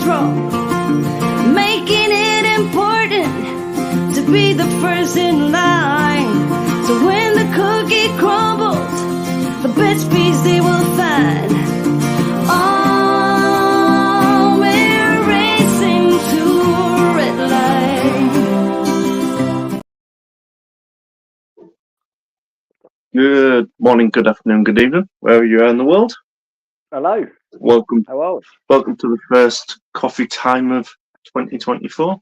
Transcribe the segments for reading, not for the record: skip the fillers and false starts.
something's wrong, making it important to be the first in line. So when the cookie crumbles, the best piece they will find. Oh, we're racing to a red light. Good morning, good afternoon, good evening, wherever you are in the world. Hello. Welcome. Hello. Welcome to the first coffee time of 2024.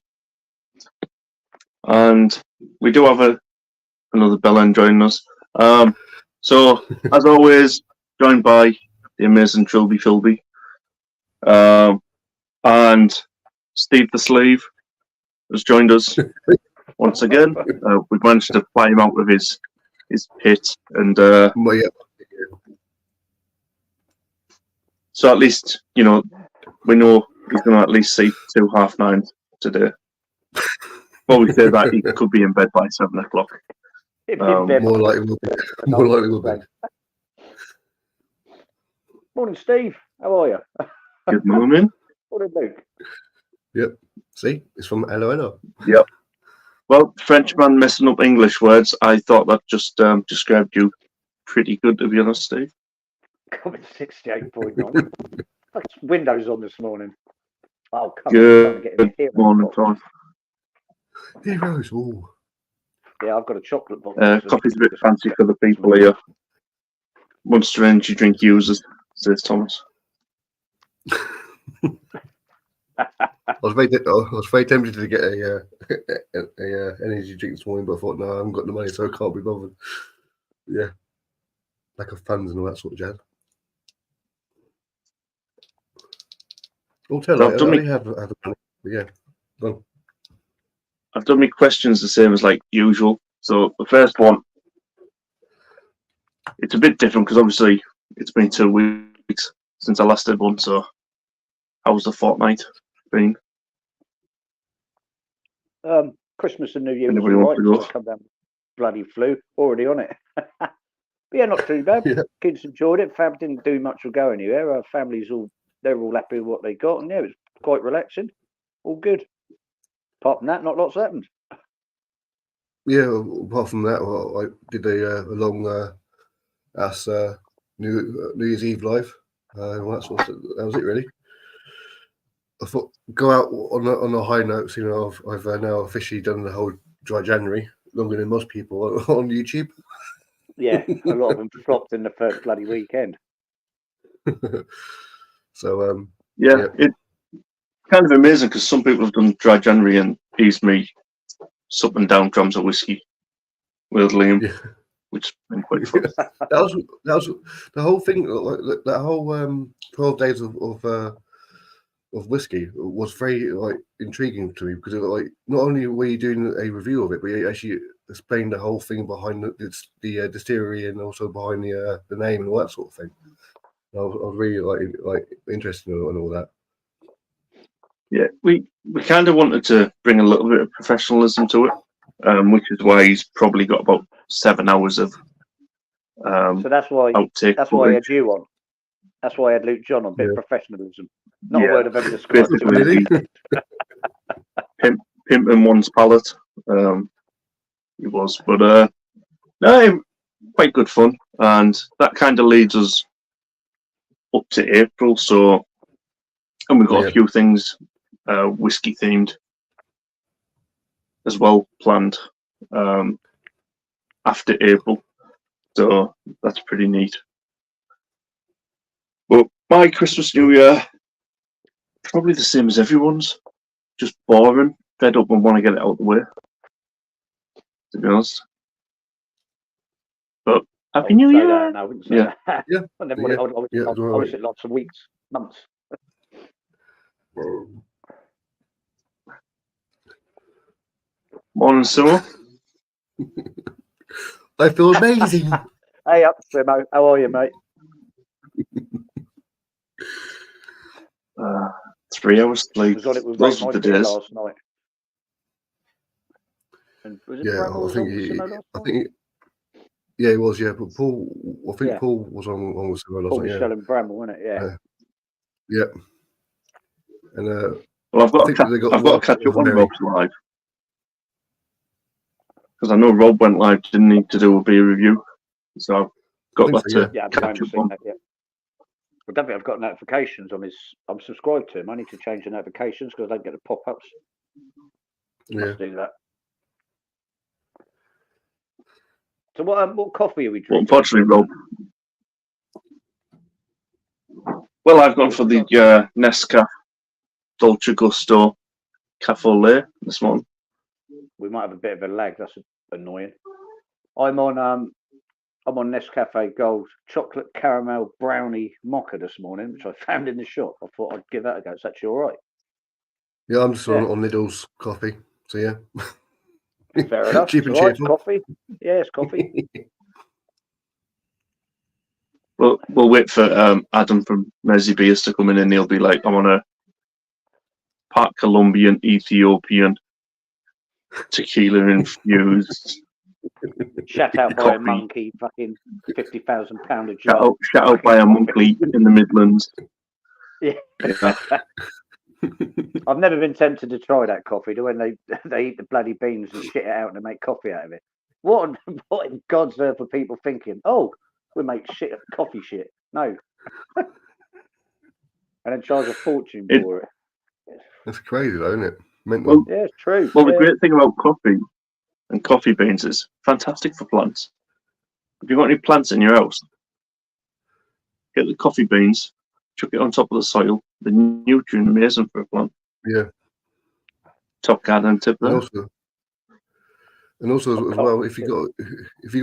And we do have another bellend joining us. So, as always, joined by the amazing Trilby Philby. And Steve the Slave has joined us once again. We've managed to fly him out of his pit, and so at least, we know he's going to at least see 2 9:30 today. Well, we say that he could be in bed by 7 o'clock. More likely will be. Morning, Steve. How are you? Good morning. Morning, Luke. Yep. See, it's from Hello. Yep. Well, Frenchman messing up English words, I thought that just described you pretty good, to be honest, Steve. Coming 68.9. Windows on this morning. Oh, come Good on. Get morning, Tom. Heroes. Ooh. Yeah, I've got a chocolate box. Coffee's a bit fancy for the people here. Monster Energy drink users, says Thomas. I was very tempted to get a energy drink this morning, but I thought, no, I haven't got the money, so I can't be bothered. Yeah. Lack of funds and all that sort of jazz. I'll tell you, I only have the money. Yeah. Go on. I've done my questions the same as like usual. So the first one, it's a bit different because obviously it's been 2 weeks since I last did one. So how was the fortnight been? Christmas and New Year Anybody was want to right. go? So come down, bloody flu, already on it. But yeah, not too bad. Yeah. Kids enjoyed it. Fam didn't do much or go anywhere. Our families they're all happy with what they got, and yeah, it was quite relaxing. All good. Apart from that, not lots happened. Yeah, apart from that, I did a long New Year's Eve live. That was it, really. I thought go out on a high note. So, I've now officially done the whole dry January longer than most people on YouTube. Yeah, a lot of them flopped in the first bloody weekend. So Yeah, it's kind of amazing because some people have done dry January and eased me up and down drums of whiskey with Liam, which has been quite fun. that was the whole thing. Like, that whole 12 days of whiskey was very intriguing to me because not only were you doing a review of it, but you actually explained the whole thing behind the distillery and also behind the name and all that sort of thing. I was really interested in all that. Yeah, we kind of wanted to bring a little bit of professionalism to it, which is why he's probably got about 7 hours of so that's why outtake. That's why I had you on. That's why I had Luke John on. Bit of professionalism. Not a word of ever described. Basically, pimping one's palate. He was, but no, quite good fun, and that kind of leads us up to April. So, and we've got a few things whiskey themed as well planned after April, so that's pretty neat. But my Christmas, New Year, probably the same as everyone's, just boring, fed up, and want to get it out of the way, to be honest. But Happy New Year! I wouldn't say Yeah. that. Yeah. I wish it lots of weeks, months. Morning, Summer. I feel amazing. Hey up, Simo. How are you, mate? 3 hours sleep. Was on it with Those my are the kid days. last night. And was it Bramwell was on with Simo last night? Yeah, it was. Yeah, but Paul. I think Yeah. Paul was on with Simo last Paul night. Michelle and Bramwell, wasn't it? Yeah. Yeah. And Well, I've got think to they got I've got one to catch up when very- Rob's live because I know Rob went live, didn't need to do a beer review, so I've got think that so, to Yeah, I catch haven't up seen on. that yet. I don't think I've got notifications on his. I'm subscribed to him. I need to change the notifications because I don't get the pop-ups. Yeah. Must do that. So what coffee are we Well, drinking? unfortunately, Rob. Well, I've gone for the Nescafe Dolce Gusto Cafe au Lait this morning. We might have a bit of a lag. That's annoying. I'm on Nescafe Gold chocolate caramel brownie mocha this morning, which I found in the shop. I thought I'd give that a go. It's actually all right. Yeah, I'm just Yeah. on Lidl's coffee. So yeah. Fair enough. Cheap It's and all right. It's cheerful. coffee. Yeah, it's coffee. Well, we'll wait for Adam from Mezzy Beers to come in, and he'll be like, "I want a part Colombian, Ethiopian, tequila infused." Shut out by a Coffee. monkey, fucking £50,000 a jar. Shout out by a monkey in the Midlands. Yeah. Yeah. I've never been tempted to try that coffee. Do when they eat the bloody beans and shit it out and they make coffee out of it. What in God's earth are people thinking? Oh, we make shit of coffee shit. No. And then charge a fortune for it. That's crazy though, isn't it? Mental. Yeah, it's true. Well, the Yeah. great thing about coffee and coffee beans is fantastic for plants. If you've got any plants in your house, get the coffee beans, chuck it on top of the soil. The nutrient amazing for a plant. Yeah. Top garden tip there. And also as well, if you got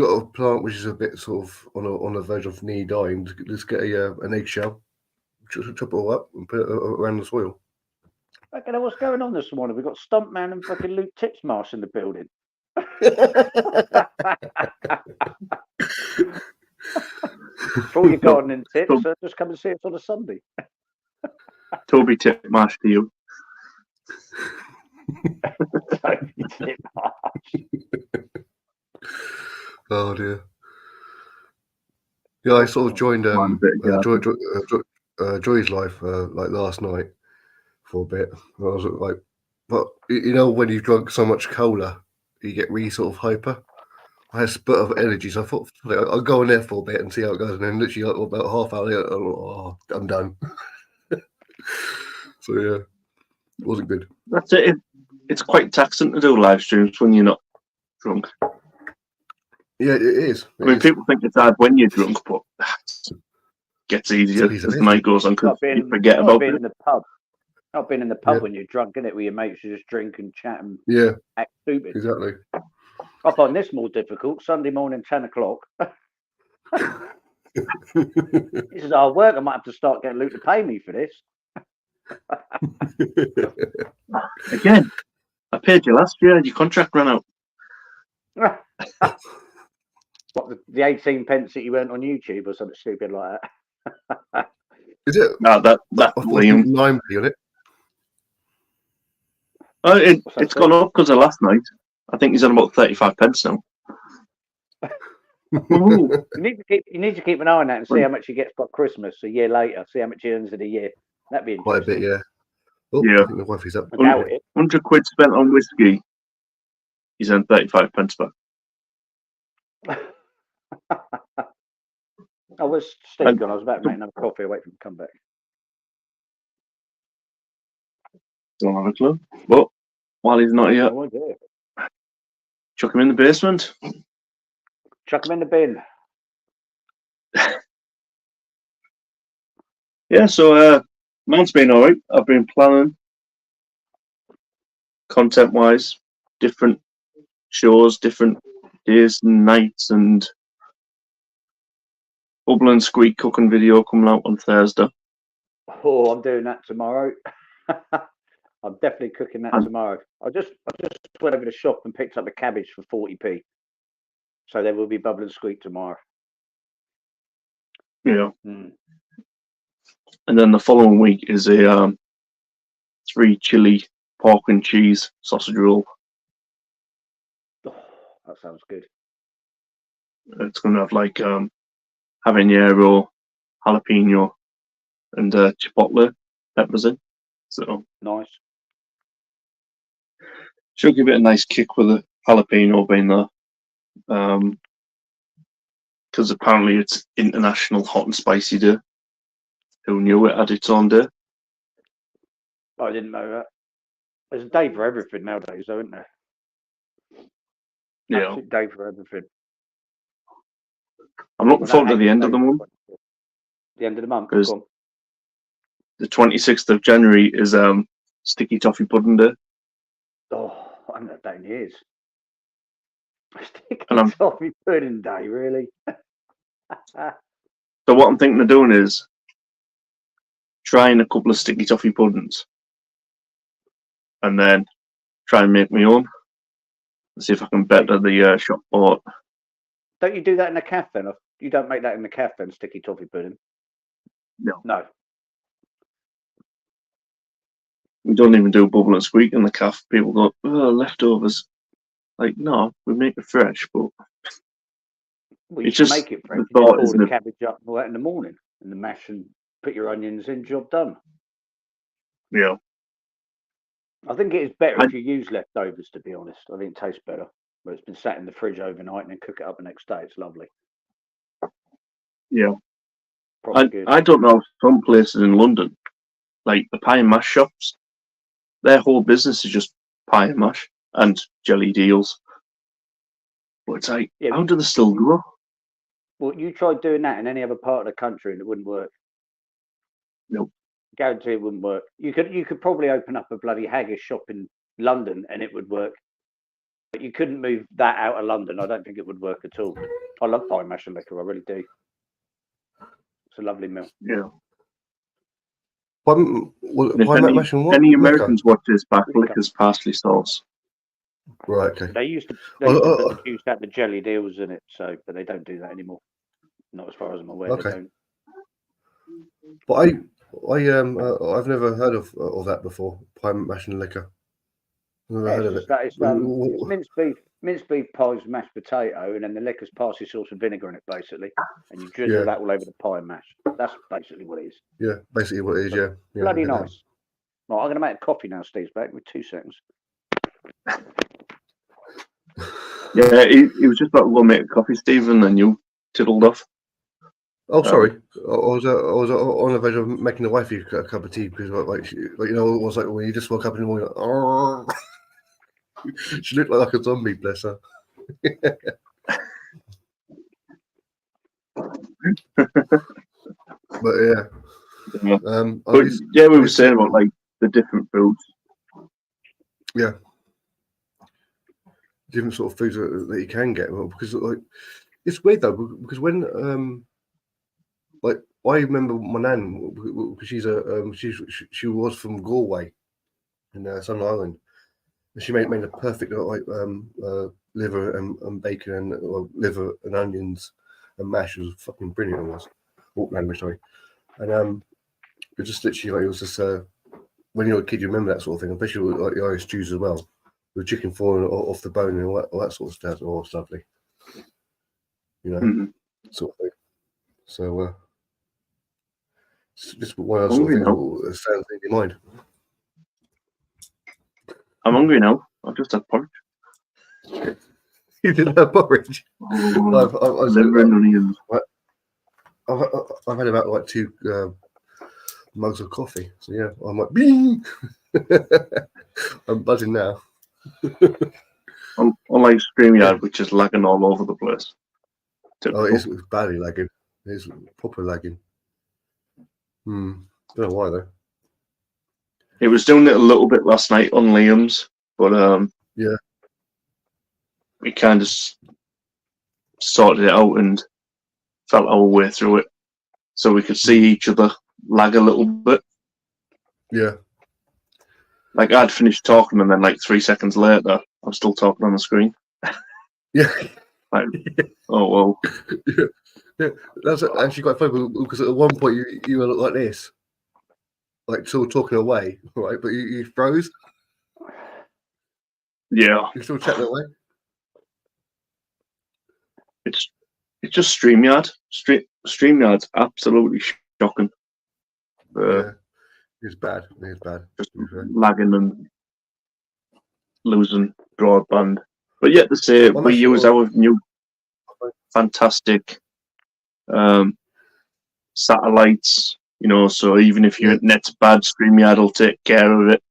a plant which is a bit sort of on the verge of near dying, just get an eggshell, chop it all up and put it around the soil. Okay, now what's going on this morning? We've got Stumpman and fucking Luke Titsmarsh in the building. For all your gardening tips, just come and see us on a Sunday. Toby Titmarsh to you. Oh dear. Yeah, I sort of joined Joy's life like last night for a bit. I was like, but you know when you've drunk so much cola, you get really sort of hyper. I had a spurt of energy, so I thought I'll go in there for a bit and see how it goes. And then literally about half hour later, I'm done. So yeah, it wasn't good. That's it. It's quite taxing to do live streams when you're not drunk. Yeah, it is. I mean, people think it's hard when you're drunk, but it gets easier as the night goes on because you forget about it. In the pub. Not being in the pub when you're drunk, innit? Where your mates you just drink and chat and act stupid. Exactly. I find this more difficult. Sunday morning, 10 o'clock. This is hard work. I might have to start getting Luke to pay me for this. Again, I paid you last year and your contract ran out. What, the 18 pence that you earned on YouTube or something stupid like that? Is it? No, that's Liam. 9p on it. Oh, it's gone up because of last night. I think he's on about 35 pence now. You need to keep an eye on that and see how much he gets by Christmas a year later. See how much he earns in a year. That'd be interesting. Quite a bit, yeah. Oh, Yeah. I think the wife is up. I doubt it. 100 quid spent on whiskey. He's earned 35 pence back. Oh, where's Steve gone? I was about to make another coffee. I'll wait for him to come back. Don't have a clue. But while he's not here, No idea. chuck him in the basement. Chuck him in the bin. Yeah, so mine's been alright. I've been planning content-wise, different shows, different days and nights, and Bubble and Squeak cooking video coming out on Thursday. Oh, I'm doing that tomorrow. I'm definitely cooking that tomorrow. I just went over to the shop and picked up a cabbage for 40p. So there will be Bubble and Squeak tomorrow. Yeah. Mm. And then the following week is a 3 chili pork and cheese sausage roll. Oh, that sounds good. It's going to have like habanero, jalapeno, and chipotle peppers in. So Nice. should give it a nice kick with a jalapeno being there. Because apparently it's International Hot and Spicy Day. Who knew it had its own day? I didn't know that. There's a day for everything nowadays, though, isn't there? Yeah. Absolute day for everything. I'm looking Well, forward to that the end of the ain't month. The end of the month. Because Go on. the 26th of January is Sticky Toffee Pudding Day. Oh, I haven't had that in years. Sticky And I'm- toffee pudding day, really? So what I'm thinking of doing is trying a couple of Sticky Toffee puddings and then try and make my own and see if I can better the shop bought. Don't you do that in a cafe then? You don't make that in the cafe then, sticky toffee pudding? No. No. We don't even do bubble and squeak in the cafe. People go, oh, leftovers. Like, no, we make it fresh, but Well, you it's should just make it fresh. the You just thought, boil isn't the it? cabbage up and all that in the morning and the mash and put your onions in, job done. Yeah. I think it is better if you use leftovers, to be honest. I think it tastes better. But it's been sat in the fridge overnight and then cook it up the next day. It's lovely. Yeah. Proper good. I don't know, some places in London, like the pie and mash shops, their whole business is just pie and mash and jelly deals. But it's like, Yeah, how do they still grow? well, you tried doing that in any other part of the country and it wouldn't work. Nope. Guarantee it wouldn't work. You could probably open up a bloody haggis shop in London and it would work. But you couldn't move that out of London. I don't think it would work at all. I love pie mash and liquor. I really do. It's a lovely meal. Yeah. Pie mash and what? Any Liquor? Americans watch this back, Liquor. liquor's parsley sauce. Right, okay. They used to put the juice out the jelly deals in it, but they don't do that anymore. Not as far as I'm aware. Okay. They don't. But I've never heard of that before. Pie mash and liquor. Never heard of it. It's minced beef pies, mashed potato, and then the liquor's parsley sauce and vinegar in it, basically. And you drizzle that all over the pie and mash. That's basically what it is. Yeah, basically what it is. Yeah. Bloody nice. Right, I'm going to make a coffee now. Steve's back with 2 seconds. Yeah, he was just about to go make a coffee, Stephen, and you tiddled off. Oh, sorry. I was on the verge of making the wifey a cup of tea because, it was like when you just woke up in the morning. Oh, she looked like a zombie, bless her. But yeah. We were saying about like the different foods. Yeah. Different sort of foods that you can get, because like it's weird though, because when like I remember my nan, because she was from Galway in Southern Ireland, and she made a perfect liver and bacon and liver and onions and mash. It was fucking brilliant. It was language, sorry, and it just literally like it was just when you're a kid, you remember that sort of thing, especially with, like the Irish stews as well, with chicken falling off the bone and all that sort of stuff. Oh, it's lovely, sort of thing. So just one of those sort of things that stands in your mind. I'm hungry now. I've just had porridge. You did have porridge? Liver and onions. I've had about like 2 mugs of coffee. So yeah, I'm like, bing! I'm buzzing now. Unlike StreamYard, which is lagging all over the place. Oh, it's badly lagging. It's proper lagging. Don't know why though. It was doing it a little bit last night on Liam's, but yeah, we kind of sorted it out and felt our way through it, so we could see each other lag a little bit. Yeah. Like I'd finished talking, and then like 3 seconds later, I'm still talking on the screen. Yeah. Like, oh well. Yeah, that's actually quite funny because at one point you were like this, like still talking away, right? But you froze. Yeah. You still chatting away. It's just StreamYard. StreamYard's absolutely shocking. Yeah. It's bad. It's bad. Just To be fair. lagging and losing broadband. But yet to say, I'm we actually use our new fantastic satellites, you know, so even if your Yeah. net's bad, StreamYard will take care of it.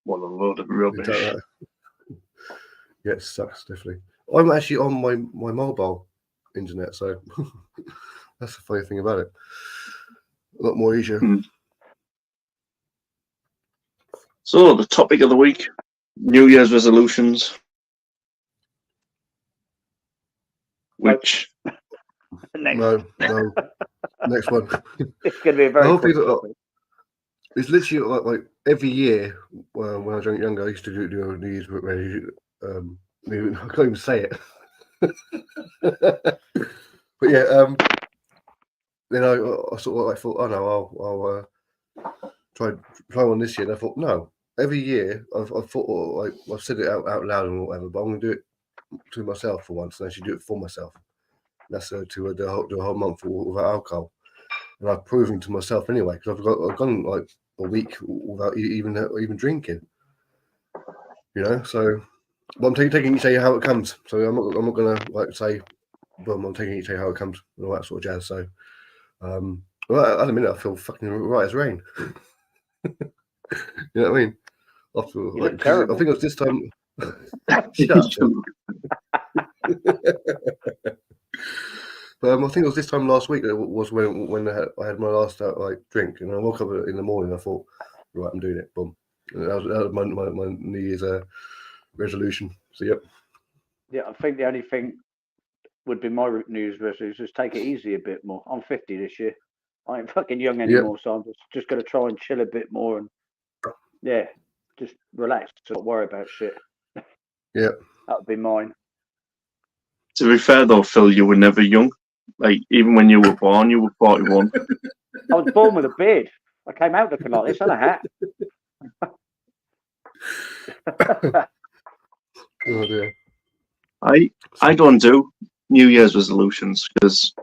What a load of rubbish. Exactly. Yeah, it sucks, definitely. I'm actually on my mobile internet, so that's the funny thing about it. A lot more easier. Hmm. So, the topic of the week, New Year's resolutions, which Next. No. Next one. It's going to be a The very whole quick thing, topic. it's literally like every year when I was younger, I used to do a New Year's resolution. I can't even say it. But yeah, then I sort of like thought, oh no, I'll try one this year. And I thought, no, every year I thought, like I've said it out loud and whatever, but I'm going to do it to myself for once, and actually do it for myself. That's to do a whole month without alcohol, and I've proven to myself anyway because I've gone like a week without even drinking. You know, so but I'm taking each day how it comes. So I'm not gonna like say, boom, I'm taking each day how it comes and all that sort of jazz. So, well, at the minute I feel fucking right as rain. You know what I mean? After, You like, look 'cause I terrible. think it was this time. Shut up, Phil. I think it was this time last week that was when I had my last like drink, and I woke up in the morning. I thought, right, I'm doing it. Boom. And that was my New Year's resolution. So yep. Yeah, I think the only thing would be my New Year's resolution is take it easy a bit more. I'm 50 this year. I ain't fucking young anymore, so I'm just going to try and chill a bit more and yeah, just relax, not worry about shit. Yeah. That would be mine. to be fair though, Phil, you were never young. Like, even when you were born, you were 41. I was born with a beard. I came out looking like this and a hat. Oh dear. I don't do New Year's resolutions because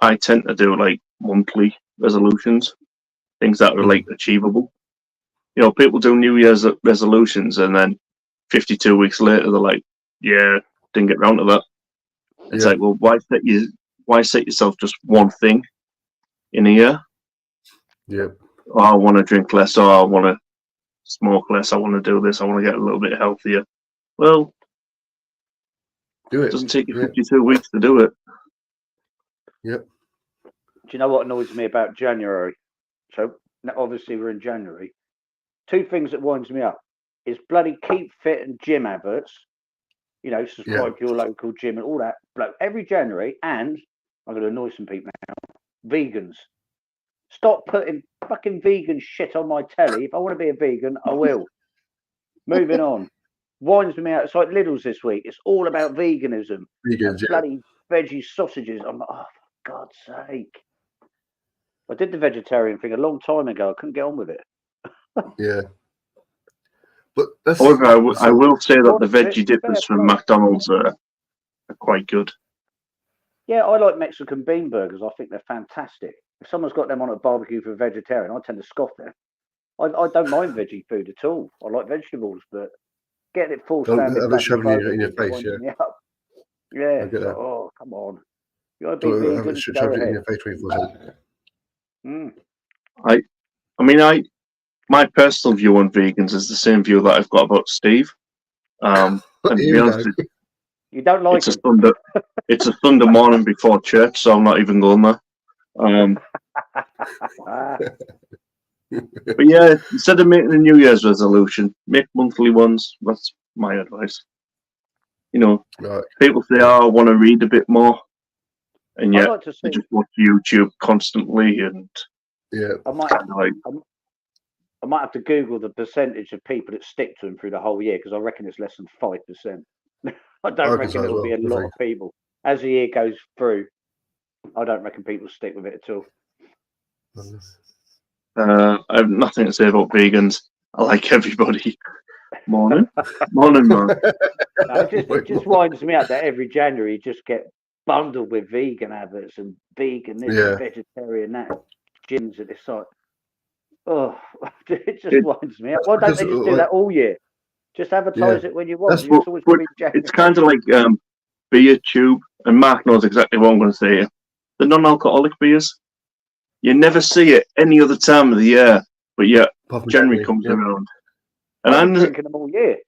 I tend to do like monthly resolutions, things that are like achievable. You know, people do New Year's resolutions and then 52 weeks later they're like, yeah, didn't get round to that. It's like, well, why set yourself just one thing in a year? Yeah. Oh, I want to drink less. Oh, I want to smoke less. I want to do this. I want to get a little bit healthier. Well, Do it it. doesn't take you 52 weeks to do it. Yep. Do you know what annoys me about January? So now obviously we're in January. Two things that winds me up is bloody Keep Fit and gym adverts. You know, subscribe to your local gym and all that. Every January, and I'm going to annoy some people now. Vegans, stop putting fucking vegan shit on my telly. If I want to be a vegan, I will. Moving on. Winds me out. It's like Lidl's this week. It's all about veganism. Vegans, Bloody veggie sausages. I'm like, oh, for God's sake. I did the vegetarian thing a long time ago. I couldn't get on with it. Yeah. But that's. However, I will say that the Fair veggie dippers from play. McDonald's are quite good. Yeah, I like Mexican bean burgers. I think they're fantastic. If someone's got them on a barbecue for a vegetarian, I tend to scoff them. I don't mind veggie food at all. I like vegetables, but getting it forced Don't down have it shoved in your face, winds yeah. me up. Yeah, I get that. oh, come on. You want to be Don't have vegan? it Go shoved in ahead. your face 24/7. I mean, my personal view on vegans is the same view that I've got about Steve. And to Here be we honest, go. You don't like it's them. it's a Sunday morning before church, so I'm not even going there. But yeah, instead of making a New Year's resolution, make monthly ones. That's my advice. You know, Right. people say, "Oh, I want to read a bit more," and I'd yet like to they see. just watch YouTube constantly, and Yeah. I might have to Google the percentage of people that stick to them through the whole year because I reckon it's less than 5%. I don't reckon it'll be a lot of people. As the year goes through, I don't reckon people stick with it at all. I have nothing to say about vegans. I like everybody. Morning, man. No, it just winds me up that every January you just get bundled with vegan adverts and vegan this and vegetarian that gyms at this site. Oh, it just winds me up. Why don't they just do that all year? Just advertise it when you want. That's It's always going to be January. it's kind of like beer tube, and Mark knows exactly what I'm going to say here. The non-alcoholic beers, you never see it any other time of the year, but yeah, January comes around. And I'm drinking them all year.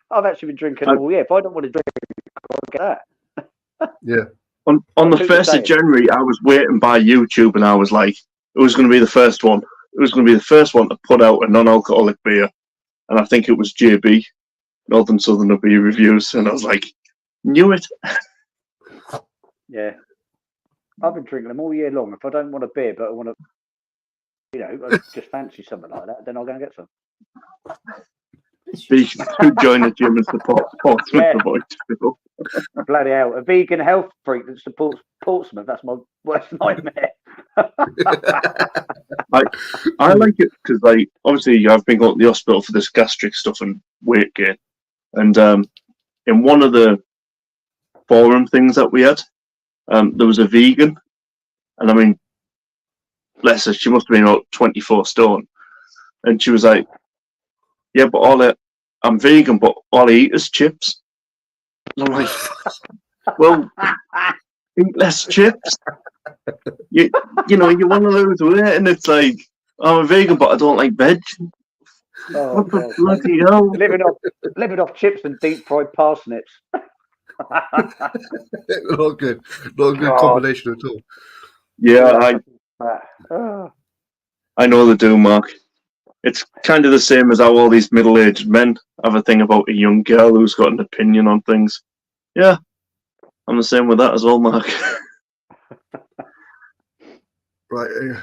I've actually been drinking them all year. If I don't want to drink, I'll get that. Yeah. On the 1st of January, I was waiting by YouTube, and I was like, it was going to be the first one. It was going to be the first one to put out a non-alcoholic beer. And I think it was JB, Northern Southern Beer Reviews. And I was like, knew it. Yeah. I've been drinking them all year long. If I don't want a beer, but I want to, I just fancy something like that, then I'll go and get some. Vegan join the gym and support Portsmouth avoid people. Bloody hell. A vegan health freak that supports Portsmouth. That's my worst nightmare. I like it because, like, obviously I've been going to the hospital for this gastric stuff and weight gain. And in one of the forum things that we had, there was a vegan. And I mean, bless her, she must have been about 24 stone. And she was like, yeah, but I'm vegan, but all I eat is chips. And I'm like, well, eat less chips. You know, you want to lose weight, and it's like, I'm a vegan, but I don't like veg. Oh, what the bloody hell? Living off chips and deep fried parsnips. Not good. Not a good combination at all. Yeah, I know they do, Mark. It's kind of the same as how all these middle-aged men have a thing about a young girl who's got an opinion on things. Yeah, I'm the same with that as well, Mark. Right.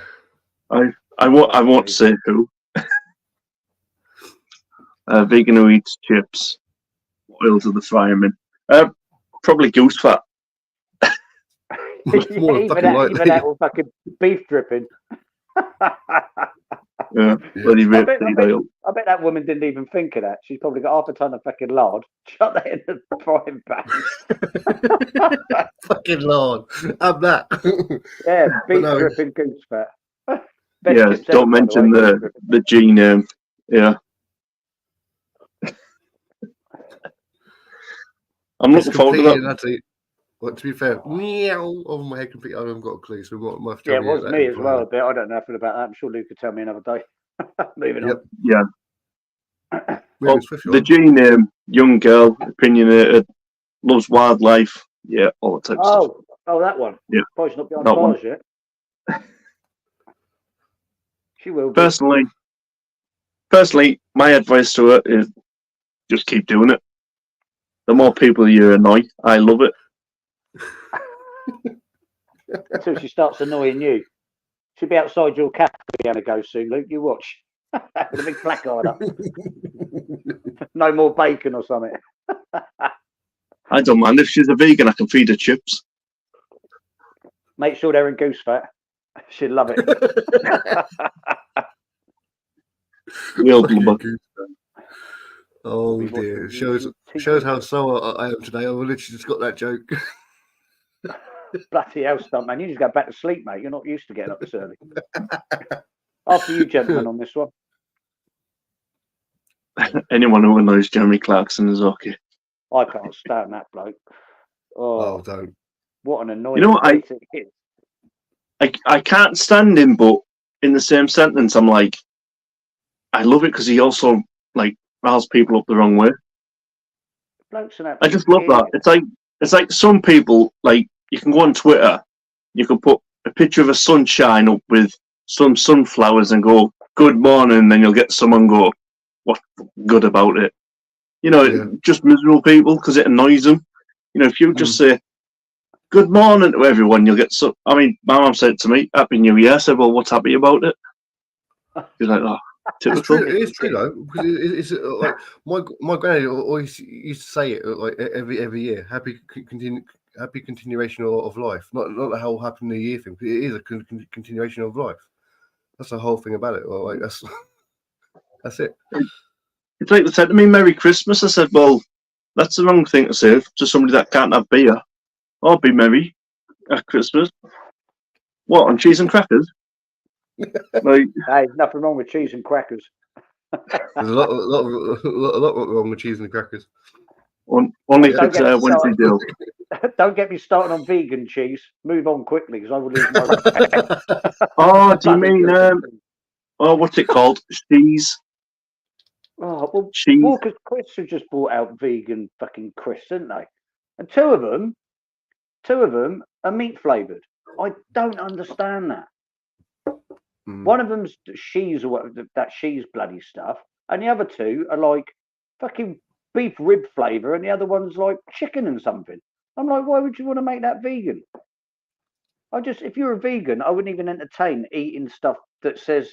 I won't say who. Vegan who eats chips. Oil to the fireman. Probably goose fat. Even that will fucking beef dripping. Yeah, I bet that woman didn't even think of that. She's probably got half a ton of fucking lard. Shut that in the frying pan. Fucking lard. Have that. Yeah, beef dripping goose fat. Yeah, don't mention the G name. Yeah. I'm looking forward to that. But to be fair, meow over my head completely. I haven't got a clue. So what must it was me as well a bit. I don't know nothing about that. I'm sure Luke could tell me another day. Moving on. Yeah. Well, the G name, young girl, opinionated, loves wildlife. Yeah, all the types of stuff. Oh, that one. Yeah. Probably she's not behind bars yet. She will be. Personally, my advice to her is just keep doing it. The more people you annoy, I love it. Until she starts annoying you. She'll be outside your cafe on a go soon, Luke. You watch. With a big placard up. No more bacon or something. I don't mind. If she's a vegan, I can feed her chips. Make sure they're in goose fat. She'd love it. Oh dear. Shows how sore I am today. I've literally just got that joke. Bloody hell, stunt man. You just go back to sleep, mate. You're not used to getting up this early. After you, gentlemen, on this one. Anyone who knows Jeremy Clarkson is okay. I can't stand that bloke. Oh, don't. What an annoying. You know what? I can't stand him, but in the same sentence, I'm like, I love it because he also like riles people up the wrong way. I just love that. It's like some people, like, you can go on Twitter, you can put a picture of a sunshine up with some sunflowers and go, good morning, and then you'll get someone go, what's good about it? You know, just miserable people because it annoys them. You know, if you just say, good morning to everyone, you'll get so. I mean, my mum said to me, Happy New Year. I said, well, what's happy about it? She's like, oh, typical. It is true though, because it's like my granny always used to say it like every year. Happy continuation of life, not the whole Happy New Year thing. It is a continuation of life. That's the whole thing about it. Like that's it. It's like they said to me, Merry Christmas. I said, well, that's the wrong thing to say to somebody that can't have beer. I'll be merry at Christmas. What, on cheese and crackers? Like, Hey, nothing wrong with cheese and crackers. There's a lot wrong with cheese and crackers. only if Don't it's get me Wednesday started. deal. Don't get me started on vegan cheese. Move on quickly because I will lose my respect. Oh, do you Bloody mean good. what's it called? Cheese. Oh, well, Cheese. Walker's Crisps have just brought out vegan fucking crisps, didn't they? And two of them are meat flavored. I don't understand that. Mm. One of them's cheese or whatever, that cheese bloody stuff, and the other two are like fucking beef rib flavour, and the other one's like chicken and something. I'm like, why would you want to make that vegan? If you're a vegan, I wouldn't even entertain eating stuff that says,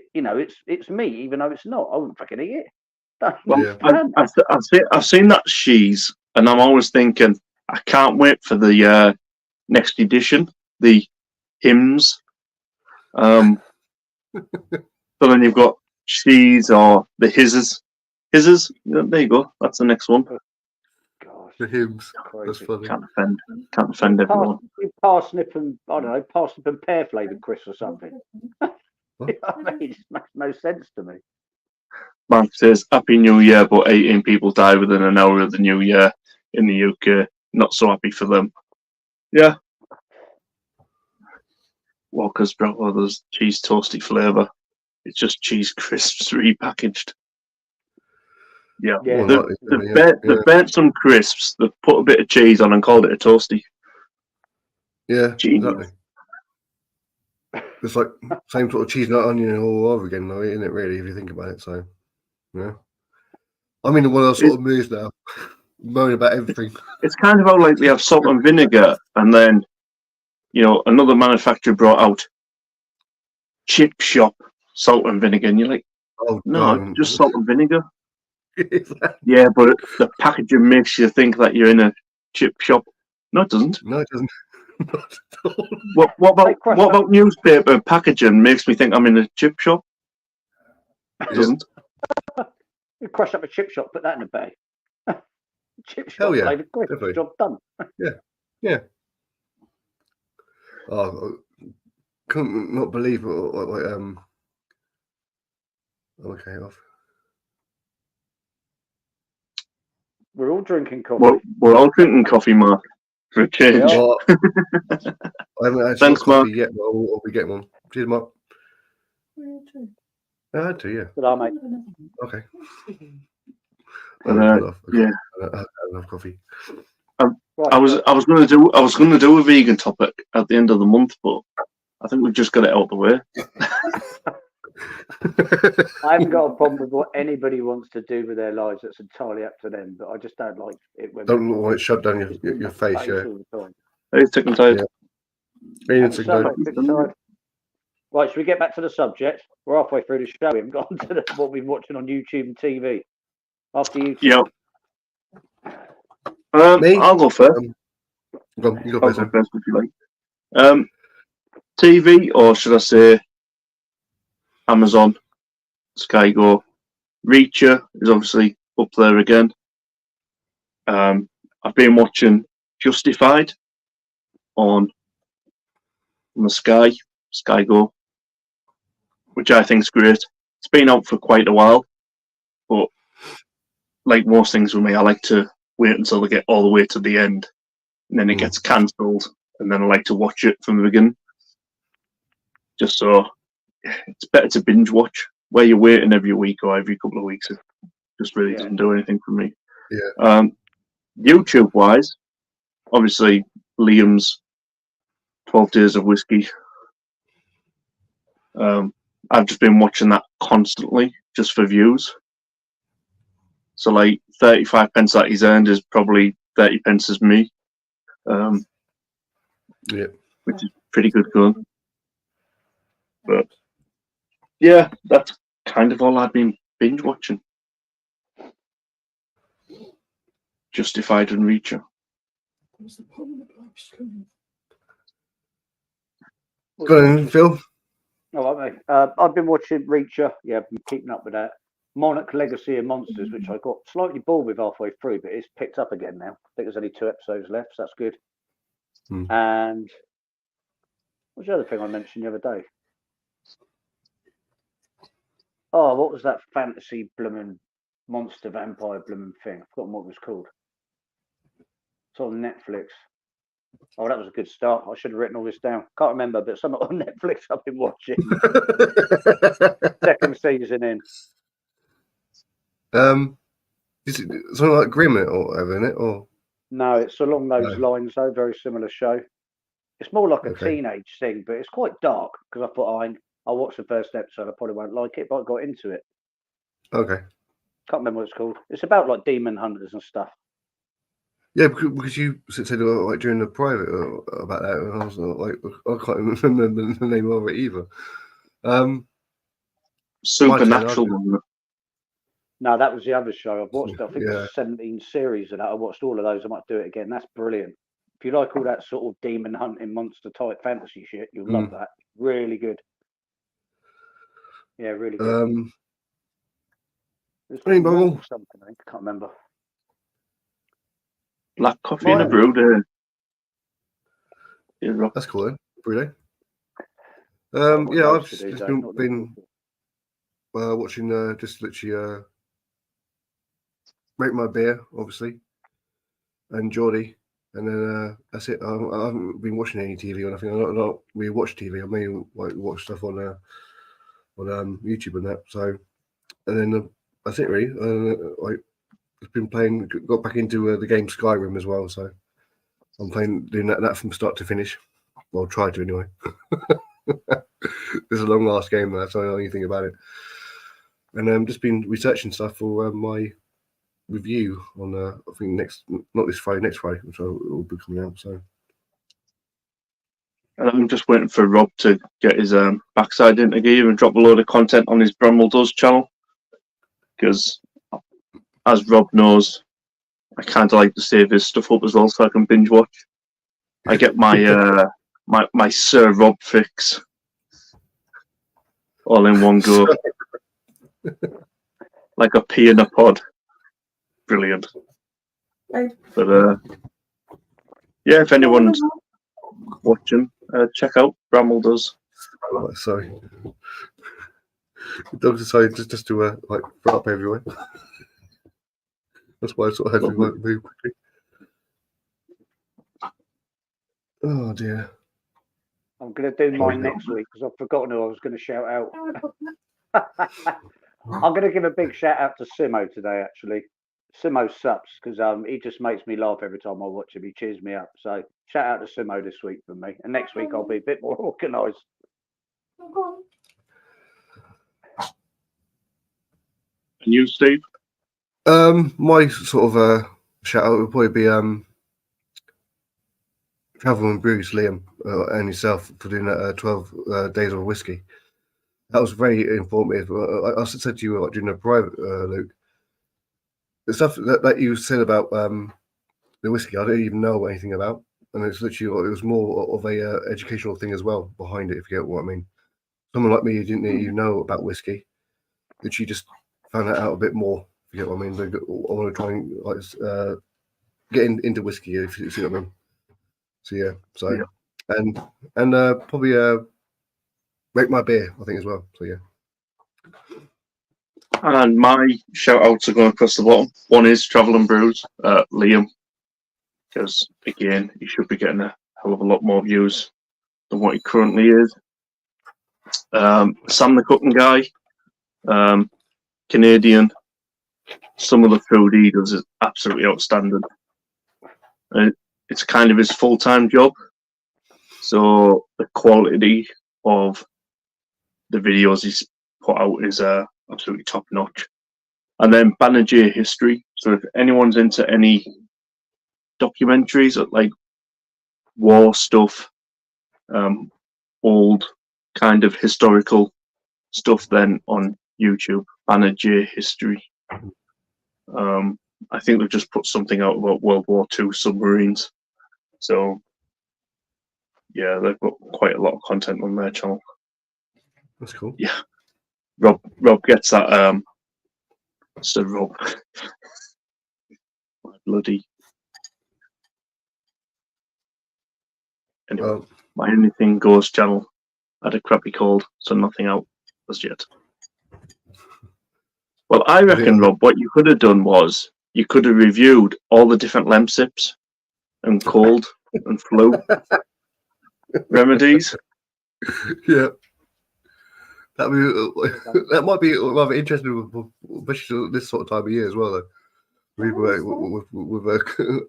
it's meat, even though it's not. I wouldn't fucking eat it. Don't Well, understand. I've seen that cheese, and I'm always thinking, I can't wait for the next edition, the hymns. So then you've got cheese or the hizzes. Hizzes, there you go. That's the next one. God, The hymns. crazy. That's funny. Can't offend everyone. Parsnip and I don't know, parsnip and pear flavoured crisps or something. What? You know what I mean? It makes no sense to me. Mark says, Happy New Year, but 18 people died within an hour of the New Year in the UK. Not so happy for them. Yeah. Walker's Brothers cheese toasty flavour. It's just cheese crisps repackaged. Yeah. Yeah. Well, They've burnt some crisps, they've put a bit of cheese on and called it a toasty. yeah, Genius. exactly. It's like same sort of cheese and onion all over again, though, isn't it? Really, if you think about it. So, yeah. I'm in one of those sort of moods now, moaning about everything. It's kind of how like they have salt and vinegar, and then another manufacturer brought out chip shop salt and vinegar, and you're like, Oh no, no, just salt and vinegar. Yeah, but the packaging makes you think that you're in a chip shop. No, it doesn't. No, it doesn't. Not at all. What about newspaper packaging makes me think I'm in a chip shop? It doesn't. You crush up a chip shop, put that in a bag. Chip shop Hell yeah, flavoured crisps, definitely. job done. Yeah. Oh, I couldn't not believe what okay, off. We're all drinking coffee. We're all drinking coffee, Mark, for a change. Yeah. Well, I haven't actually Thanks, got coffee Mark. yet, but I'll be getting one. Cheers, Mark. I had to, yeah. Good eye, mate. Okay. But, yeah. I love coffee. Right, I was going to do a vegan topic at the end of the month, but I think we've just got it out of the way. I haven't got a problem with what anybody wants to do with their lives. That's entirely up to them. But I just don't like it when Don't want it shoved down your face, yeah. all the time. Hey, sick and tired. Being And sick so, and big side. Right, should we get back to the subject? We're halfway through the show. We haven't gotten to what we've been watching on YouTube and TV. After you, Yeah. Me? I'll go first. Go on, you go I'll first. go first if you like. TV, or should I say Amazon, Sky Go. Reacher is obviously up there again. I've been watching Justified on the Sky Go, which I think is great. It's been out for quite a while, but like most things with me, I like to wait until they get all the way to the end, and then it gets cancelled, and then I like to watch it from the beginning. Just so it's better to binge watch. Where you're waiting every week or every couple of weeks, it just really doesn't do anything for me. Yeah. YouTube wise, obviously Liam's 12 Days of Whiskey. I've just been watching that constantly just for views. So like 35 pence that he's earned is probably 30 pence as me. Yeah. Which is pretty good going. But yeah, that's kind of all I've been binge watching. Justified and Reacher. Go on, Phil. Oh, right, mate. I've been watching Reacher. Yeah, I've been keeping up with that. Monarch Legacy of Monsters, which I got slightly bored with halfway through, but it's picked up again now. I think there's only 2 episodes left, so that's good. And what's the other thing I mentioned the other day? Oh, what was that fantasy blooming monster vampire blooming thing? I've forgotten what it was called. It's on Netflix. Oh, that was a good start. I should have written all this down. Can't remember, but something on Netflix I've been watching. Second season in. Is it something like Grimm or whatever, isn't it? Or No, it's along those No. lines though. Very similar show. It's more like a Okay. teenage thing, but it's quite dark because I thought I'll watch the first episode. I probably won't like it, but I got into it. Okay. Can't remember what it's called. It's about like demon hunters and stuff. Yeah, because you said like during the private about that, and I was like, I can't remember the name of it either. Supernatural. Wasn't it? No, that was the other show I've watched. I think Yeah. there's 17 series of that. I watched all of those. I might do it again. That's brilliant. If you like all that sort of demon hunting, monster type fantasy shit, you'll love that. Really good. Yeah, really good. It's Rainbow. something, I think. I can't remember. Black coffee and a brew there. Yeah, That's cool then. Really. I've got Yeah, loads I've to do, just Dave, been watching just literally Rate My Beer, obviously, and Geordie, and then that's it. I haven't been watching any TV or nothing. I don't really watch TV. I mainly like watch stuff on YouTube and that. So, and then that's it really. Like, I've been playing. Got back into the game Skyrim as well. So, I'm doing that from start to finish. Well, try to anyway. It's a long last game. That's the only thing about it. And just been researching stuff for my review on I think not this Friday, next Friday, which will be coming out. So And I'm just waiting for Rob to get his backside into gear and drop a load of content on his Bramwell Does channel, because as Rob knows, I kind of like to save his stuff up as well so I can binge watch. I get my my Sir Rob fix all in one go, like a pea in a pod. Brilliant. But yeah, if anyone's watching, check out Bramwell Does. oh, sorry, the dogs decided just to like throw up everywhere. That's why I sort of had to move quickly. Oh dear. I'm going to do mine next week because I've forgotten who I was going to shout out. I'm going to give a big shout out to Simo today, actually. Simo Sups, because he just makes me laugh every time I watch him. He cheers me up. So shout out to Simo this week for me. And next week I'll be a bit more organised. And you, Steve? My sort of shout out would probably be Travel and Brews, Liam, and yourself for doing that 12 days of whiskey. That was very informative. I said to you like, during a private, Luke, the stuff that you said about the whiskey, I didn't even know anything about, and it's literally it was more of a educational thing as well behind it. If you get what I mean. Someone like me who didn't even know about whiskey, that you just found that out a bit more. If you get what I mean. I want to try and like get into whiskey, if you see what I mean. So yeah, and probably Rate My Beer, I think as well. So yeah. And my shout outs are going across the bottom. One is Travel and Brews, Liam, because again, he should be getting a hell of a lot more views than what he currently is. Sam the Cooking Guy, Canadian. Some of the food he does is absolutely outstanding. It's kind of his full-time job, so the quality of the videos he's put out is absolutely top-notch. And then Banner History. So if anyone's into any documentaries like war stuff, old kind of historical stuff, then on YouTube, Banner J History. I think they've just put something out about World War II submarines. So yeah, they've got quite a lot of content on their channel. That's cool. Yeah, Rob gets that. So Rob, bloody. Anyway, my Anything Goes channel had a crappy cold, so nothing out as yet. Well, I reckon, Rob, what you could have done was you could have reviewed all the different Lemsips and cold and flu remedies. Yeah. That might be rather interesting, especially this sort of time of year as well, though. With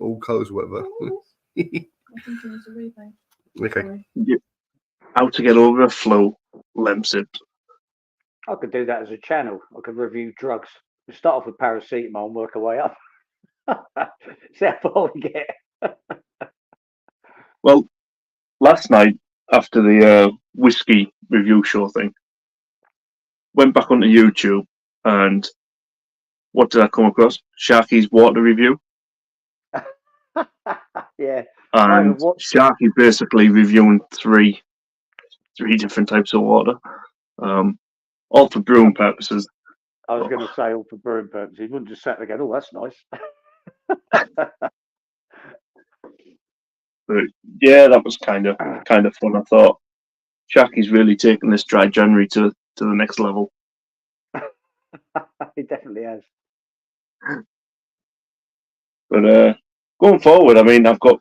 all colours or whatever. Okay. How to get over a flu Lemsip. I could do that as a channel. I could review drugs. We start off with paracetamol and work our way up. See how far we get. Well, last night after the whiskey review show thing, went back onto YouTube and what did I come across? Sharky's water review. Yeah. And Sharky basically reviewing three different types of water, all for brewing purposes. I was going to say all for brewing purposes. He wouldn't just sat there going, "Oh, that's nice." But yeah, that was kind of fun. I thought Sharky's really taken this dry January to the next level. He definitely has. But going forward, I mean, I've got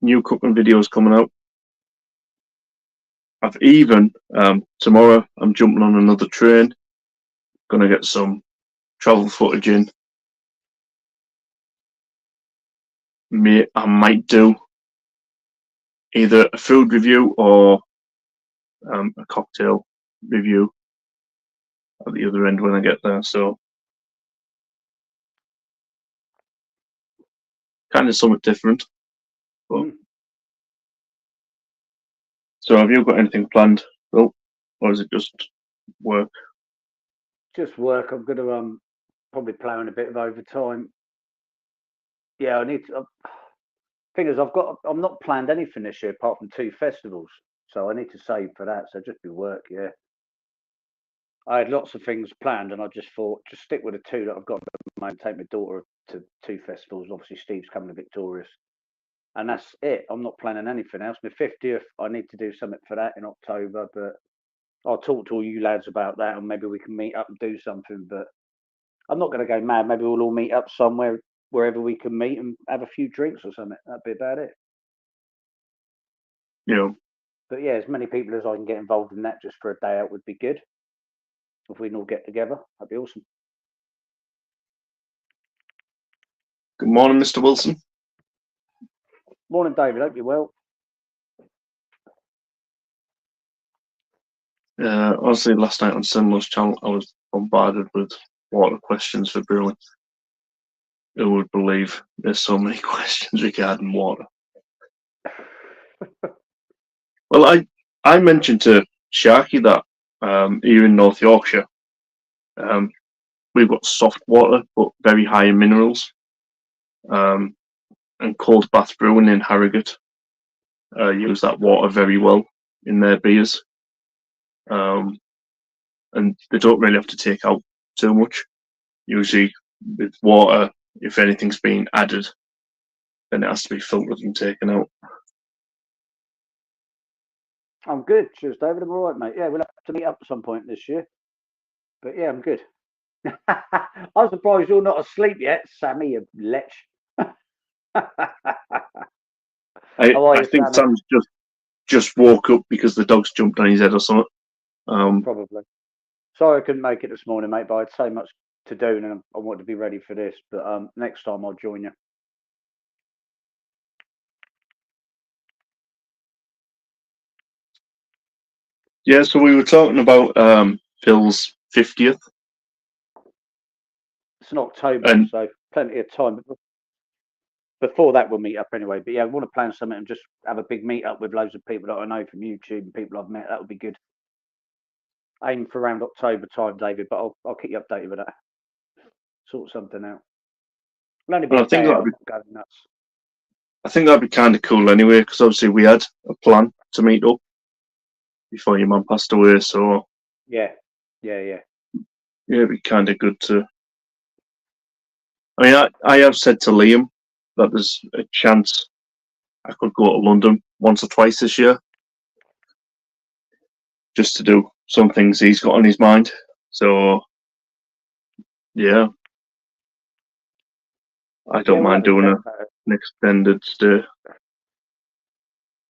new cooking videos coming out. I've even tomorrow I'm jumping on another train. Gonna get some travel footage in. I might do either a food review or a cocktail review at the other end when I get there. So kind of something different. But, so have you got anything planned, Bill, or is it just work? Just work. I'm going to probably ploughing a bit of overtime. Yeah, I need to. Thing is, I'm not planned anything this year apart from 2 festivals, so I need to save for that. So just be work. Yeah, I had lots of things planned, and I just thought just stick with the 2 that I've got. Take my daughter to 2 festivals. Obviously, Steve's coming to Victorious, and that's it. I'm not planning anything else. My 50th, I need to do something for that in October, but I'll talk to all you lads about that, and maybe we can meet up and do something. But I'm not going to go mad. Maybe we'll all meet up somewhere, wherever we can meet, and have a few drinks or something. That'd be about it. Yeah. But yeah, as many people as I can get involved in that just for a day out would be good. If we can all get together, that'd be awesome. Good morning, Mr. Wilson. Morning, David. Hope you're well. Honestly, last night on Simla's channel, I was bombarded with water questions for brewing. Who would believe there's so many questions regarding water? Well, I mentioned to Sharky that here in North Yorkshire, we've got soft water but very high in minerals. And Cold Bath Brewing in Harrogate use that water very well in their beers. And they don't really have to take out too much. Usually with water, if anything's been added, then it has to be filtered and taken out. I'm good. Cheers, David. I'm all right, mate. Yeah, we'll have to meet up at some point this year. But yeah, I'm good. I'm surprised you're not asleep yet, Sammy, you lech. I think Sam's just woke up because the dog's jumped on his head or something. Probably. Sorry I couldn't make it this morning, mate, but I had so much to do and I wanted to be ready for this. But next time I'll join you. Yeah, so we were talking about Phil's 50th. It's in October, so plenty of time. Before that, we'll meet up anyway. But yeah, I want to plan something and just have a big meet up with loads of people that I know from YouTube and people I've met. That would be good. Aim for around October time, David, but I'll keep you updated with that. Sort something out. I think that'd be kind of cool anyway, because obviously we had a plan to meet up before your mum passed away. So yeah, it'd be kind of good to. I mean, I have said to Liam that there's a chance I could go to London once or twice this year, just to do some things he's got on his mind. So yeah, I don't we'll mind have a doing chat about it. an extended stay.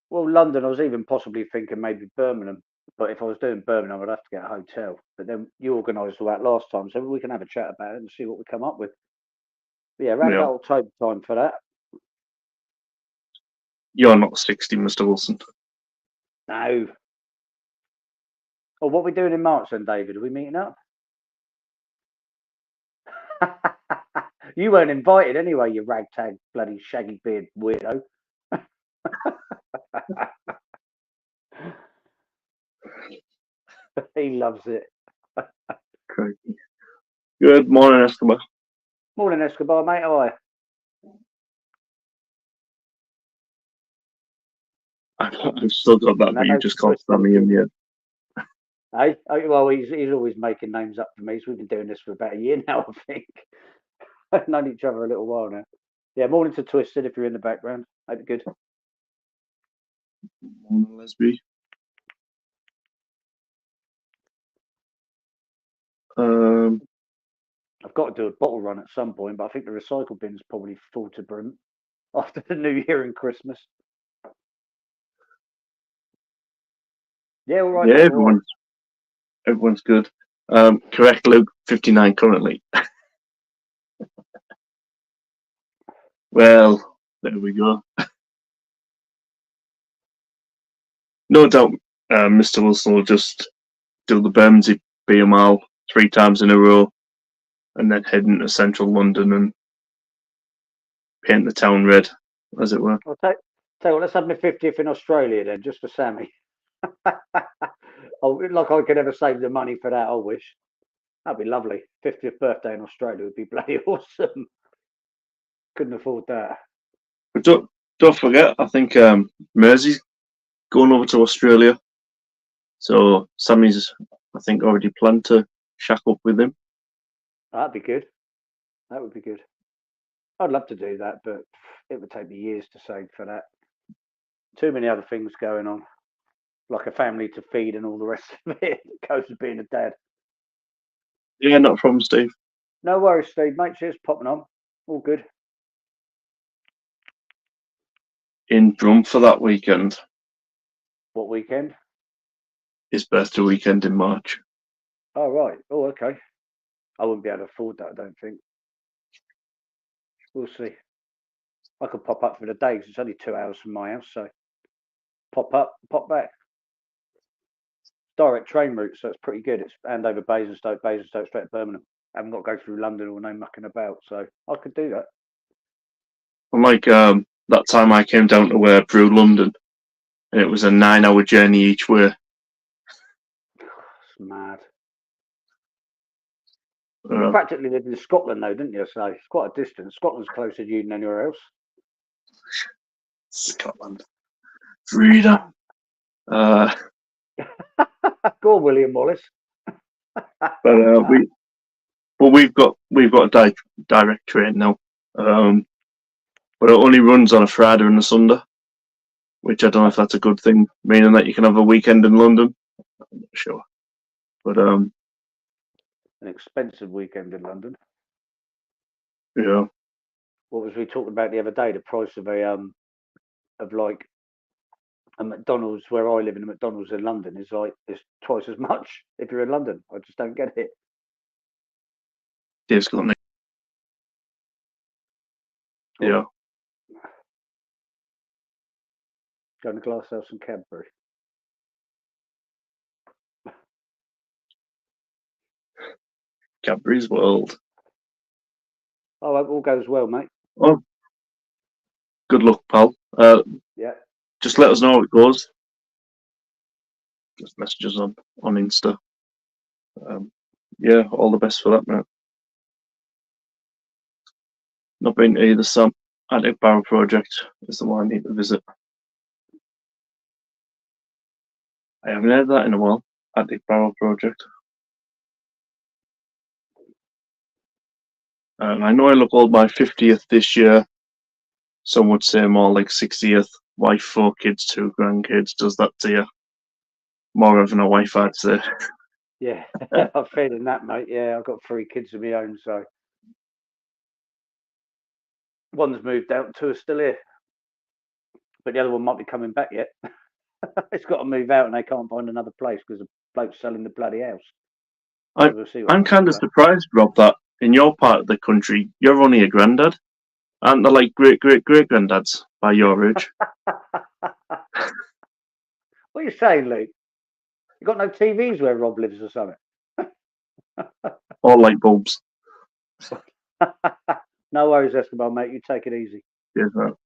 Well, London, I was even possibly thinking maybe Birmingham. But if I was doing Birmingham, I'd have to get a hotel. But then you organised all that last time, so we can have a chat about it and see what we come up with. But yeah, around Yeah. about October time for that. You're not 60, Mr. Wilson. No. Oh, what are we doing in March then, David? Are we meeting up? You weren't invited anyway, you ragtag bloody shaggy beard weirdo. He loves it. Crikey. Good morning, Escobar. Morning, Escobar, mate. How are you? I've still got that, And but I you know just to called twist Sammy in the end. Hey, well, he's always making names up for me. So we've been doing this for about a year now, I think. I've known each other a little while now. Yeah, morning to Twisted if you're in the background. Hope you're good. Lesby. Um, I've got to do a bottle run at some point, but I think the recycle bin's probably full to brim after the New Year and Christmas. Yeah, all right. yeah, mate, all right. everyone's good. Correct, Luke. 59 currently. Well, there we go. No doubt, Mr. Wilson will just do the Bermondsey BMR 3 times in a row, and then head into central London and paint the town red, as it were. I'll tell you what, let's have my 50th in Australia then, just for Sammy. Oh, like I could ever save the money for that, I wish. That'd be lovely. 50th birthday in Australia would be bloody awesome. Couldn't afford that. But don't forget, I think Mersey's going over to Australia. So Sammy's, I think, already planned to shack up with him. That'd be good. That would be good. I'd love to do that, but it would take me years to save for that. Too many other things going on, like a family to feed and all the rest of it. It goes with being a dad. Yeah, not a problem, Steve. No worries, Steve, mate. Cheers, popping on. All good. In Drum for that weekend. What weekend? His birthday weekend in March. Oh, right. Oh, okay. I wouldn't be able to afford that, I don't think. We'll see. I could pop up for the day 'cause it's only 2 hours from my house, so pop up, pop back. Direct train route, so it's pretty good. It's Andover, Basingstoke, straight to Birmingham. I haven't got to go through London or no mucking about, so I could do that. Unlike that time I came down to Brew London, and it was a 9-hour journey each way. It's mad. You practically lived in Scotland, though, didn't you? So it's quite a distance. Scotland's closer to you than anywhere else. Scotland. Freedom. Go on, William Wallace. But we've got a direct train now. But it only runs on a Friday and a Sunday, which I don't know if that's a good thing, meaning that you can have a weekend in London. I'm not sure. But an expensive weekend in London. yeah. What was we talking about the other day? The price of like a McDonald's where I live in a McDonald's in London is like it's twice as much if you're in London. I just don't get it. Dave's got me. Yeah. Go in the glass house and Cadbury. Cadbury's World. Oh, hope all goes well, mate. Oh, good luck, pal. Yeah. Just let us know how it goes. Just message us on Insta. Yeah, all the best for that, mate. Not been to either, Sam. Attic Barrel Project is the one I need to visit. I haven't heard that in a while. Attic Barrel Project. I know I look old by 50th this year. Some would say more like 60th. Wife, 4 kids, 2 grandkids. Does that to you? More than a wife, I'd say. Yeah, I'm feeling that, mate. Yeah, I've got 3 kids of my own, so one's moved out, 2 are still here, but the other one might be coming back yet. It's got to move out, and they can't find another place because the bloke's selling the bloody house. So we'll see what I'm happens kind with of that. surprised, Rob, that in your part of the country, you're only a granddad. Aren't they like great granddads by your age? What are you saying, Luke? You got no TVs where Rob lives or something? Or light bulbs? No worries, Esteban, mate. You take it easy. Yes, man.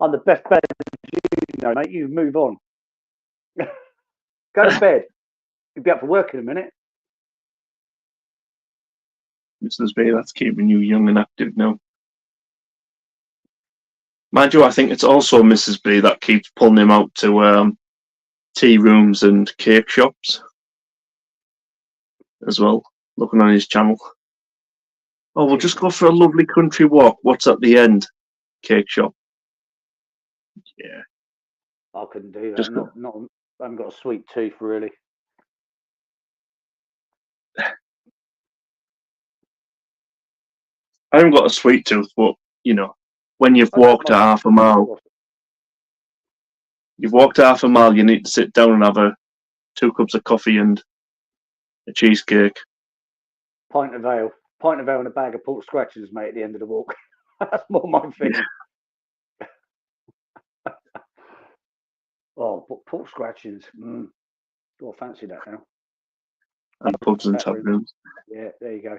I'm the best bed, mate. You move on. Go to bed. You'll be up for work in a minute. Mrs. B, that's keeping you young and active now. Mind you, I think it's also Mrs. B that keeps pulling him out to tea rooms and cake shops as well, looking on his channel. Oh, we'll just go for a lovely country walk. What's at the end? Cake shop. Yeah. I couldn't do that. Just go. I haven't got a sweet tooth, really. I haven't got a sweet tooth, but you know, when you've walked a half a mile, you need to sit down and have 2 cups of coffee and a cheesecake. Pint of ale and a bag of pork scratchings, mate, at the end of the walk. That's more my thing. Oh, pork scratchings. Oh, I fancy that now. And pubs and tap rooms. Yeah, there you go.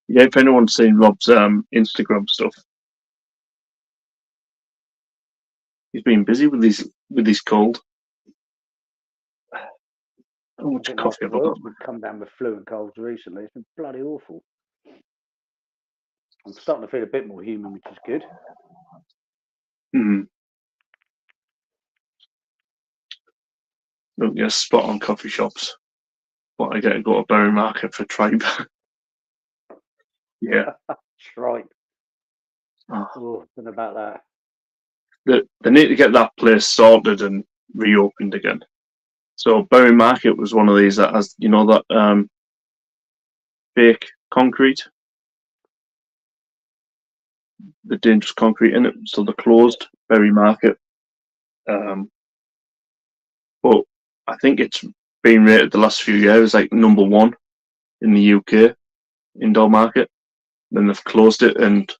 Yeah, if anyone's seen Rob's Instagram stuff, he's been busy with his cold. How much coffee have I got? We've come down with flu and colds recently. It's been bloody awful. I'm starting to feel a bit more human, which is good. Look, yes, spot on coffee shops. But I get to go to Berry Market for tribe. Yeah. Tripe. Oh. Oh, don't know about that. They need to get that place sorted and reopened again. So Berry Market was one of these that has, you know, that fake concrete, the dangerous concrete in it. So they're closed, Berry Market. But I think it's been rated the last few years like #1 in the UK indoor market. Then they've closed it, and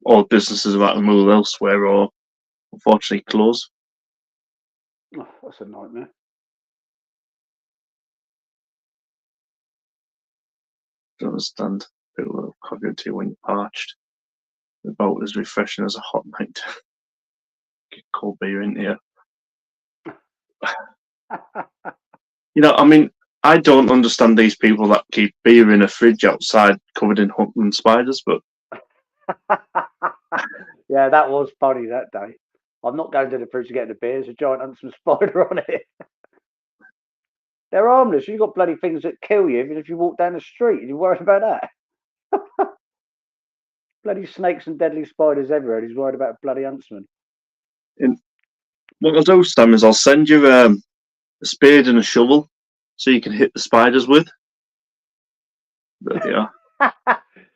all businesses have had to move elsewhere or unfortunately close. Oh, that's a nightmare. I don't understand people that have coffee tea when you're parched. About as refreshing as a hot night. Get cold beer in here. You know, I mean, I don't understand these people that keep beer in a fridge outside covered in hunting spiders, but yeah, that was funny that day. I'm not going to the fridge to get the beer. There's a giant huntsman spider on it. They're harmless. You've got bloody things that kill you even if you walk down the street and you're worried about that. Bloody snakes and deadly spiders everywhere. He's worried about a bloody huntsman. What I'll do, Stam, is I'll send you a spade and a shovel so you can hit the spiders with. There they are.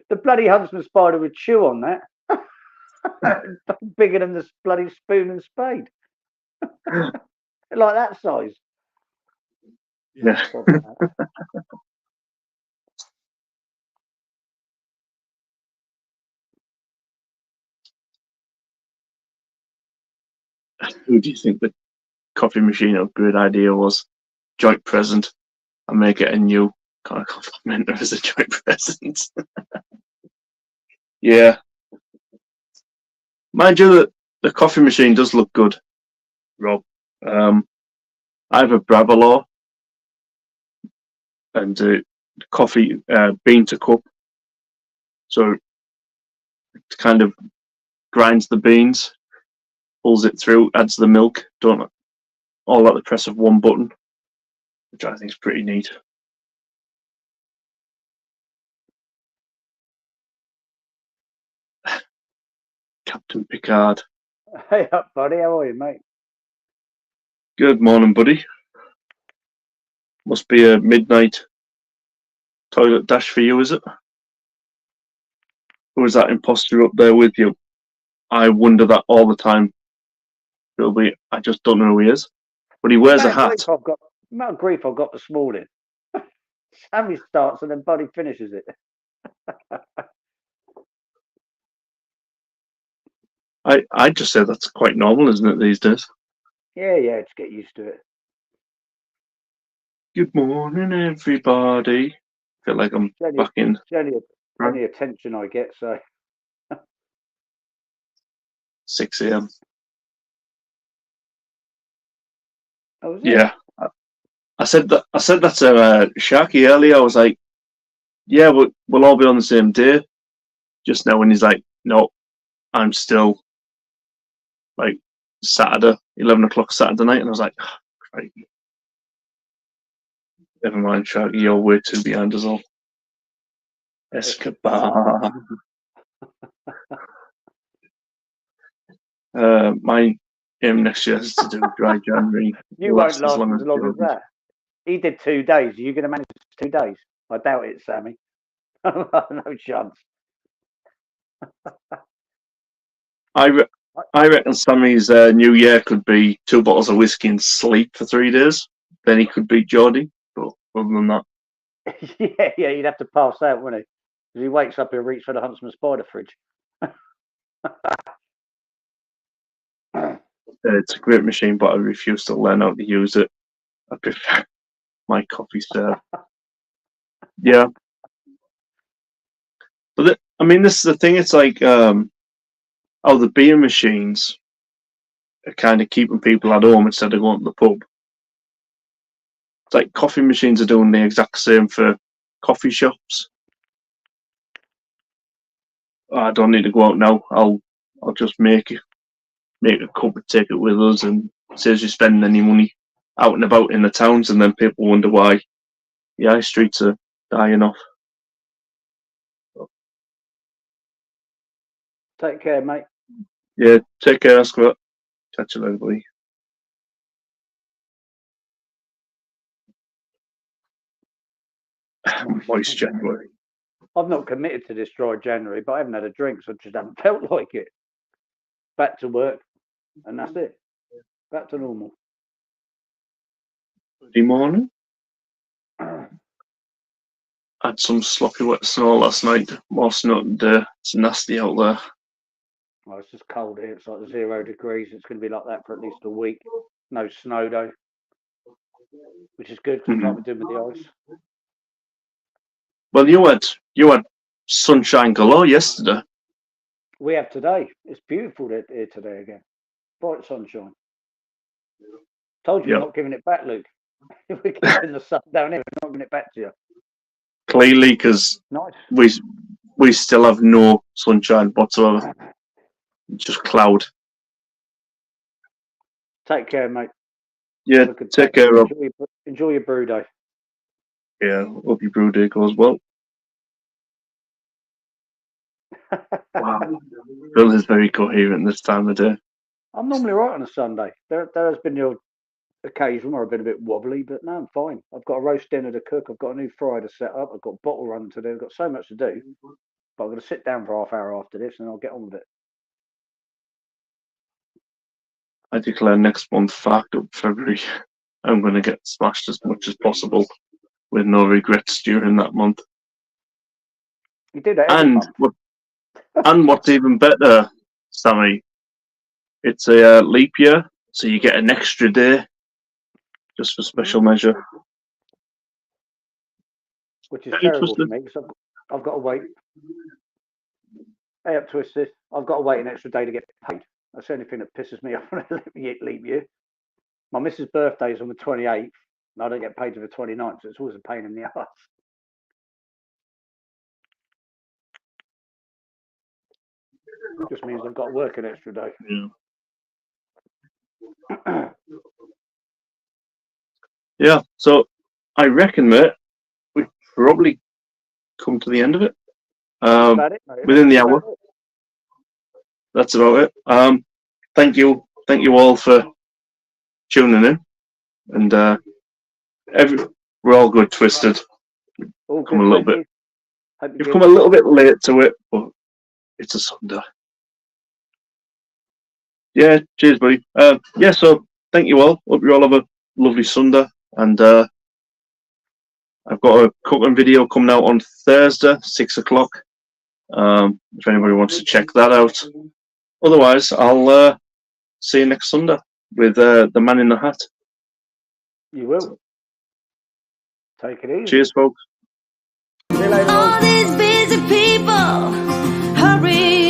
The bloody huntsman spider would chew on that. Bigger than the bloody spoon and spade. Like that size. Yeah. Who do you think the coffee machine upgrade idea was? Joint present. And make it a new kind of compliment as a joint present. Yeah. Mind you, that the coffee machine does look good, Rob. I have a Bravalaw and coffee bean to cup. So it kind of grinds the beans, pulls it through, adds the milk, don't all at the press of one button, which I think is pretty neat. Captain Picard. Hey up, buddy. How are you, mate? Good morning, buddy. Must be a midnight toilet dash for you, is it? Who is that imposter up there with you? I wonder that all the time. It'll be. I just don't know who he is, but he wears a hat. Amount of grief I've got this morning. Sammy starts and then Buddy finishes it. I just say that's quite normal, isn't it, these days? Yeah, just get used to it. Good morning, everybody. Feel like I'm back in. It's only attention I get, so 6 a.m. Oh, is it? Yeah, I said that to Sharky earlier. I was like, "Yeah, we'll all be on the same day." Just now, when he's like, "No, I'm still like Saturday, 11 o'clock Saturday night," and I was like, oh, "Crikey, never mind, Sharky, you're way too behind us all." Escobar. My aim next year is to do dry January. You won't last as long as that. He did 2 days. Are you going to manage 2 days? I doubt it, Sammy. No chance. I reckon Sammy's new year could be 2 bottles of whiskey and sleep for 3 days. Then he could beat Geordie. But other than that, yeah, he'd have to pass out, wouldn't he? Because he wakes up, he'll reach for the Huntsman Spider fridge. It's a great machine, but I refuse to learn how to use it. I prefer my coffee served. Yeah. But this is the thing. It's like, the beer machines are kind of keeping people at home instead of going to the pub. It's like coffee machines are doing the exact same for coffee shops. I don't need to go out now. I'll just make a cup and take it with us, and saves you spending any money out and about in the towns, and then people wonder why the high streets are dying off. Take care, mate. Yeah, take care, Scott. Catch you later, buddy. Moist January. I've not committed to this dry January, but I haven't had a drink, so I just haven't felt like it. Back to work, and that's it. Back to normal. Good morning. Had some sloppy wet snow last night. More snow today. It's nasty out there. Oh, it's just cold here. It's like 0 degrees. It's going to be like that for at least a week. No snow though, which is good because like we're doing with the ice. Well, you had sunshine galore yesterday. We have today. It's beautiful here today again. Bright sunshine. Told you, We're not giving it back, Luke. We're keeping the sun down here. We're not giving it back to you. Clearly, because we still have no sunshine whatsoever. Just cloud. Take care, mate. Yeah, take care, Rob. Enjoy your brew day. Yeah, hope your brew day goes well. Wow, Bill is very coherent this time of day. I'm normally right on a Sunday. There has been the occasion where I've been a bit wobbly, but no, I'm fine. I've got a roast dinner to cook. I've got a new fryer to set up. I've got a bottle run to do. I've got so much to do. But I'm going to sit down for half hour after this and I'll get on with it. I declare next month, fact up February. I'm going to get smashed as much as possible with no regrets during that month. You do that every month. And what's even better, Sammy, it's a leap year, so you get an extra day just for special measure. Which is terrible for me because I've got to wait. Hey up, Twisted. I've got to wait an extra day to get paid. That's the only thing that pisses me off on a leap year. My missus' birthday is on the 28th, and I don't get paid till the 29th, so it's always a pain in the ass. It just means I've got to work an extra day. Yeah. Yeah, so I reckon, mate, we've probably come to the end of it. Within the hour. that's about it. Thank you all for tuning in, and we're all good, Twisted. All Come good, a little thank bit. you. Hope You've you come a little bit late to it, but it's a Sunday. Yeah, cheers, buddy. Yeah, so thank you all. Hope you all have a lovely Sunday, and I've got a cooking video coming out on Thursday, 6 o'clock. If anybody wants to check that out. Otherwise, I'll see you next Sunday with the man in the hat. You will. Take it easy. Cheers, folks. See you later. All these busy people hurry